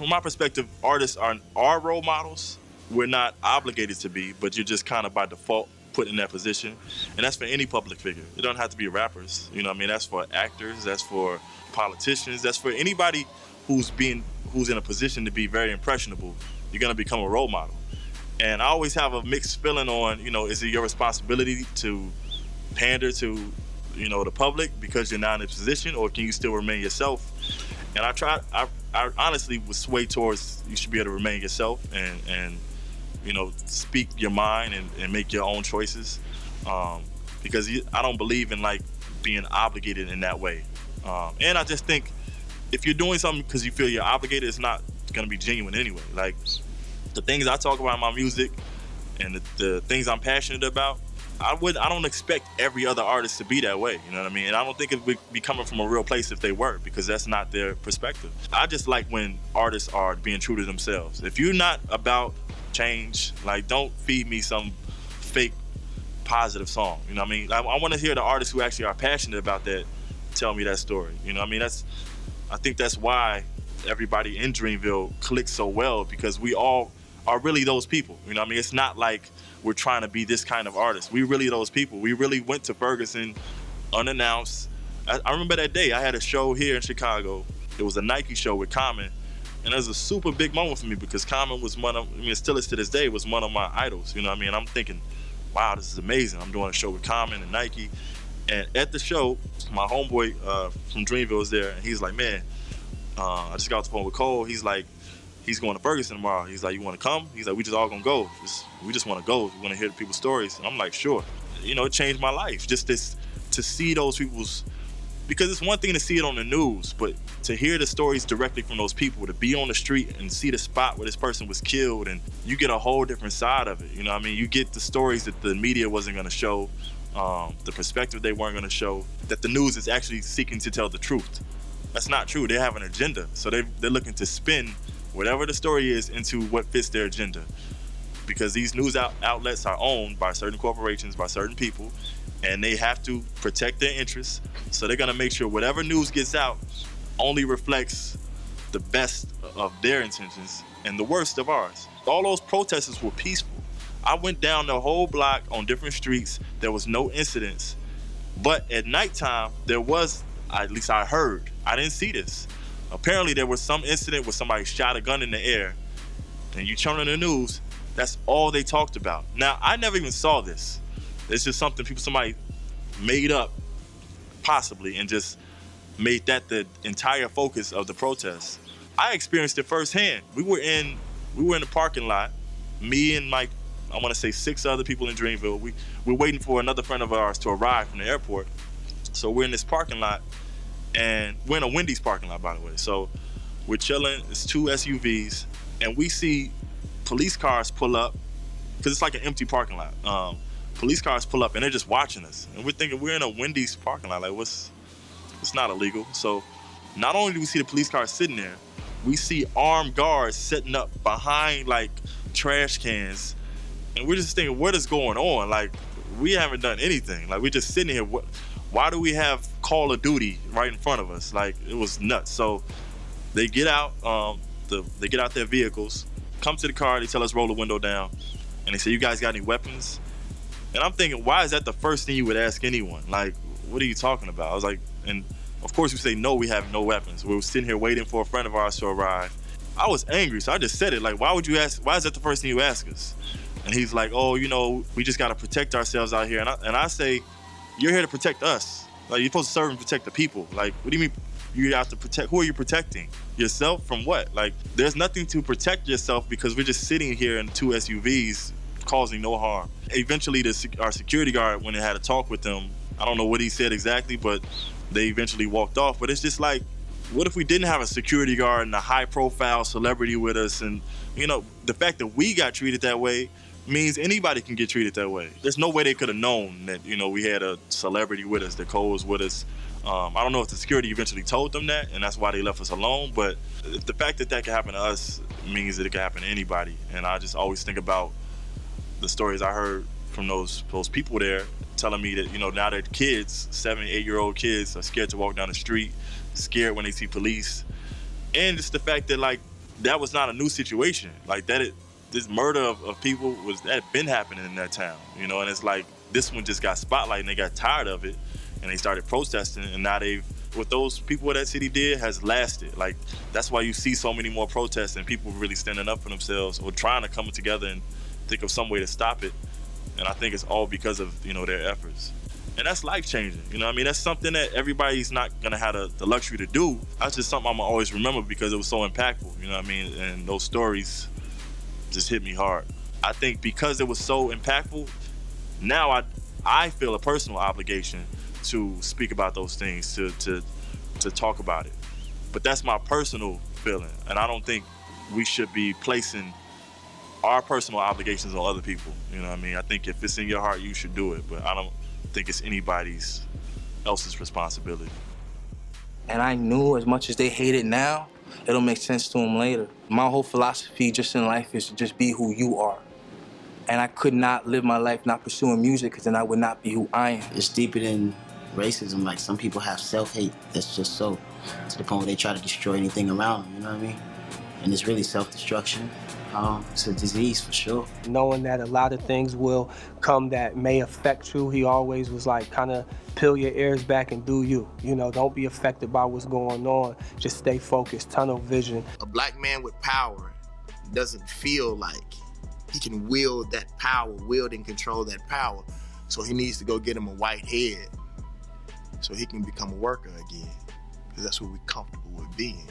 from my perspective, artists are role models. We're not obligated to be, but you're just kind of by default put in that position. And that's for any public figure. It don't have to be rappers. You know what I mean? That's for actors, that's for politicians, that's for anybody who's in a position to be very impressionable. You're gonna become a role model. And I always have a mixed feeling on, is it your responsibility to pander to, the public because you're not in a position, or can you still remain yourself? And I honestly would sway towards you should be able to remain yourself and speak your mind and make your own choices. Because I don't believe in like being obligated in that way. And I just think if you're doing something because you feel you're obligated, it's not gonna be genuine anyway. Like the things I talk about in my music and the things I'm passionate about, I don't expect every other artist to be that way, you know what I mean? And I don't think it would be coming from a real place if they were, because that's not their perspective. I just like when artists are being true to themselves. If you're not about change, like don't feed me some fake positive song, you know what I mean? I want to hear the artists who actually are passionate about that tell me that story, you know what I mean? I think that's why everybody in Dreamville clicks so well, because we all are really those people, you know what I mean? It's not like we're trying to be this kind of artist. We really those people. We really went to Ferguson unannounced. I remember that day I had a show here in Chicago. It was a Nike show with Common, and it was a super big moment for me because Common was still is to this day, was one of my idols, you know what I mean? I'm thinking, wow, this is amazing. I'm doing a show with Common and Nike. And at the show, my homeboy from Dreamville was there, and he's like, man, I just got off the phone with Cole. He's like, he's going to Ferguson tomorrow. He's like, you want to come? He's like, we just all gonna go. We just want to go. We want to hear the people's stories. And I'm like, sure. It changed my life. Just to see those people's, because it's one thing to see it on the news, but to hear the stories directly from those people, to be on the street and see the spot where this person was killed, and you get a whole different side of it. You know what I mean? You get the stories that the media wasn't gonna show, the perspective they weren't gonna show, that the news is actually seeking to tell the truth. That's not true. They have an agenda. So they're looking to spin whatever the story is into what fits their agenda. Because these news outlets are owned by certain corporations, by certain people, and they have to protect their interests. So they're gonna make sure whatever news gets out only reflects the best of their intentions and the worst of ours. All those protesters were peaceful. I went down the whole block on different streets. There was no incidents. But at nighttime, there was, at least I heard, I didn't see this. Apparently there was some incident where somebody shot a gun in the air, and you turn on the news, that's all they talked about. Now, I never even saw this. It's just something somebody made up, possibly, and just made that the entire focus of the protest. I experienced it firsthand. We were in the parking lot, me and I want to say 6 other people in Dreamville. We're waiting for another friend of ours to arrive from the airport. So we're in this parking lot, and we're in a Wendy's parking lot, by the way. So we're chilling, it's 2 SUVs, and we see police cars pull up, because it's like an empty parking lot. Police cars pull up and they're just watching us. And we're thinking we're in a Wendy's parking lot, like it's not illegal. So not only do we see the police cars sitting there, we see armed guards setting up behind like trash cans. And we're just thinking, what is going on? Like, we haven't done anything. Like, we're just sitting here. Why do we have Call of Duty right in front of us? Like, it was nuts. So they get out, they get out their vehicles, come to the car, they tell us roll the window down, and they say, you guys got any weapons? And I'm thinking, why is that the first thing you would ask anyone? Like, what are you talking about? I was like, and of course we say, no, we have no weapons. We were sitting here waiting for a friend of ours to arrive. I was angry, so I just said it, like, why is that the first thing you ask us? And he's like, oh, we just gotta protect ourselves out here. And I say, you're here to protect us. Like, you're supposed to serve and protect the people. Like, what do you mean you have to protect? Who are you protecting? Yourself from what? Like, there's nothing to protect yourself because we're just sitting here in 2 SUVs causing no harm. Eventually, our security guard, when they had a talk with them, I don't know what he said exactly, but they eventually walked off. But it's just like, what if we didn't have a security guard and a high-profile celebrity with us? And, the fact that we got treated that way means anybody can get treated that way. There's no way they could have known that, we had a celebrity with us, that Cole was with us. I don't know if the security eventually told them that, and that's why they left us alone. But the fact that can happen to us means that it can happen to anybody. And I just always think about the stories I heard from those people there telling me that, now their kids, 7, 8-year-old kids, are scared to walk down the street, scared when they see police. And just the fact that, like, that was not a new situation. Like this murder of people that had been happening in that town, you know. And it's like this one just got spotlight and they got tired of it, and they started protesting. And now what those people in that city did has lasted. Like that's why you see so many more protests and people really standing up for themselves or trying to come together and think of some way to stop it. And I think it's all because of, you know, their efforts. And that's life-changing, you know what I mean? That's something that everybody's not gonna have the luxury to do. That's just something I'm gonna always remember because it was so impactful, you know what I mean? And those stories just hit me hard. I think because it was so impactful, now I feel a personal obligation to speak about those things, to talk about it. But that's my personal feeling, and I don't think we should be placing our personal obligations on other people, you know what I mean? I think if it's in your heart, you should do it, but I don't think it's anybody's else's responsibility. And I knew as much as they hate it now, it'll make sense to them later. My whole philosophy just in life is to just be who you are. And I could not live my life not pursuing music because then I would not be who I am. It's deeper than racism. Like some people have self-hate that's just so to the point where they try to destroy anything around them, you know what I mean? And it's really self-destruction. It's a disease for sure. Knowing that a lot of things will come that may affect you, he always was like, kind of peel your ears back and do you. You know, don't be affected by what's going on. Just stay focused, tunnel vision. A black man with power doesn't feel like he can wield that power, wield and control that power. So he needs to go get him a white head so he can become a worker again, because that's what we're comfortable with being.